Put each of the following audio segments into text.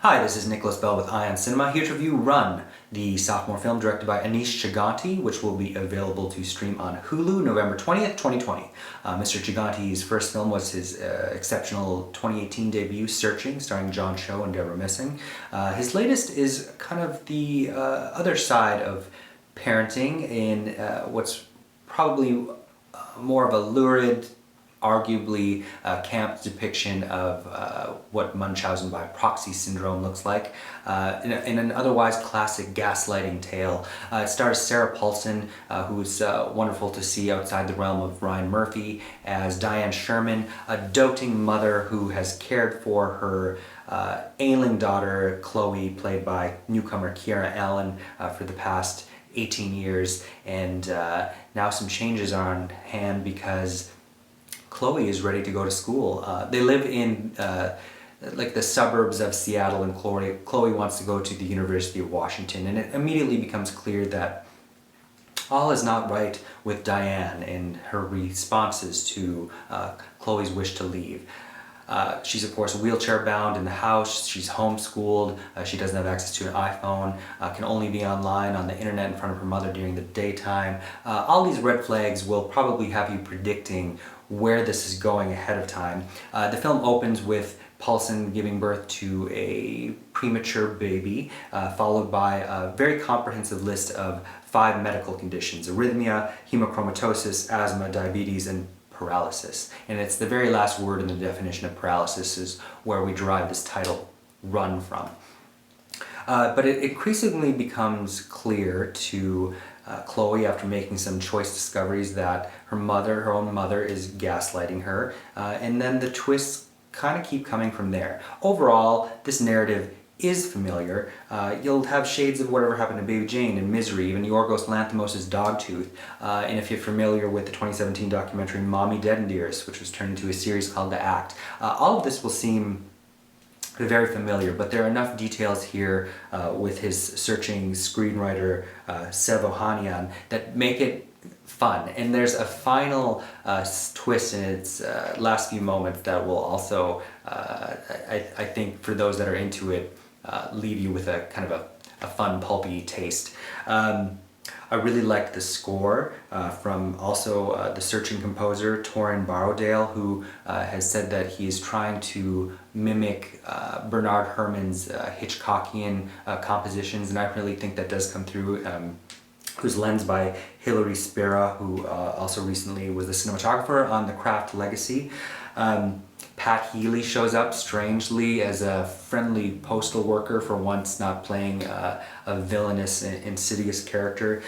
Hi, this is Nicholas Bell with IONCINEMA, here to review Run, the sophomore film directed by Aneesh Chaganty, which will be available to stream on Hulu November 20th, 2020. Mr. Chaganty's first film was his exceptional 2018 debut, Searching, starring John Cho and Deborah Missing. His latest is kind of the other side of parenting in what's probably more of a lurid, arguably camp depiction of what Munchausen by proxy syndrome looks like in an otherwise classic gaslighting tale. It stars Sarah Paulson, who's wonderful to see outside the realm of Ryan Murphy, as Diane Sherman, a doting mother who has cared for her ailing daughter Chloe, played by newcomer Kiera Allen, for the past 18 years, and now some changes are on hand because Chloe is ready to go to school. They live in like the suburbs of Seattle, and Chloe wants to go to the University of Washington, and it immediately becomes clear that all is not right with Diane and her responses to Chloe's wish to leave. She's of course wheelchair bound in the house, she's homeschooled, she doesn't have access to an iPhone, can only be online on the internet in front of her mother during the daytime. All these red flags will probably have you predicting where this is going ahead of time. The film opens with Paulson giving birth to a premature baby, followed by a very comprehensive list of 5 medical conditions: arrhythmia, hemochromatosis, asthma, diabetes, and paralysis. And it's the very last word in the definition of paralysis is where we derive this title, Run, from. But it increasingly becomes clear to Chloe, after making some choice discoveries, that her own mother, is gaslighting her, and then the twists kind of keep coming from there. Overall, this narrative is familiar. You'll have shades of whatever happened to Baby Jane and Misery, even Yorgos Lanthimos' Dogtooth, and if you're familiar with the 2017 documentary Mommy Dead and Dearest, which was turned into a series called The Act, all of this will seem very familiar, but there are enough details here with his searching screenwriter Ohanian that make it fun. And there's a final twist in its last few moments that will also, I think, for those that are into it, leave you with a kind of a fun, pulpy taste. I really liked the score from also the searching composer Torin Borrowdale, who has said that he is trying to mimic Bernard Herrmann's Hitchcockian compositions, and I really think that does come through. Whose lens by Hilary Spera, who also recently was the cinematographer on The Craft Legacy. Pat Healy shows up strangely as a friendly postal worker, for once not playing a villainous, insidious character.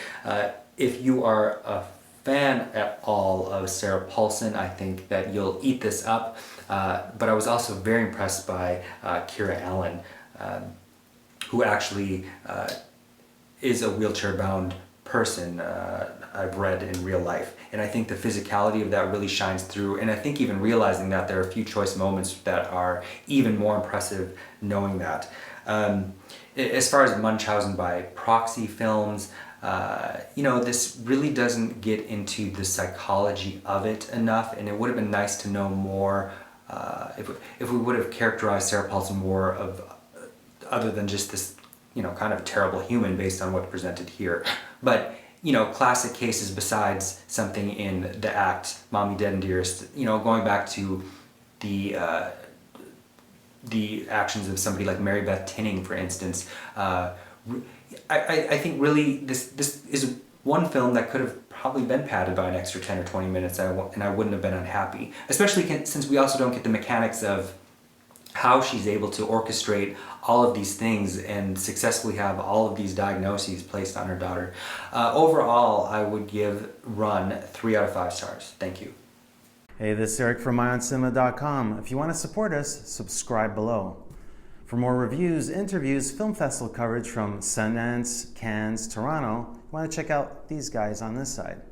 If you are a fan at all of Sarah Paulson, I think that you'll eat this up. But I was also very impressed by Kiera Allen, who actually is a wheelchair-bound person, I've read in real life, and I think the physicality of that really shines through, and I think even realizing that there are a few choice moments that are even more impressive knowing that. As far as Munchausen by proxy films, this really doesn't get into the psychology of it enough, and it would have been nice to know more if we would have characterized Sarah Paulson more of other than just this kind of terrible human based on what's presented here. But, classic cases besides something in The Act, Mommy Dead and Dearest, going back to the actions of somebody like Mary Beth Tinning, for instance. I think really this is one film that could have probably been padded by an extra 10 or 20 minutes, and I wouldn't have been unhappy. Especially since we also don't get the mechanics of how she's able to orchestrate all of these things and successfully have all of these diagnoses placed on her daughter. Overall, I would give Run 3 out of 5 stars. Thank you. Hey, this is Eric from IONCINEMA.com. If you want to support us, subscribe below. For more reviews, interviews, film festival coverage from Sundance, Cannes, Toronto, you want to check out these guys on this side.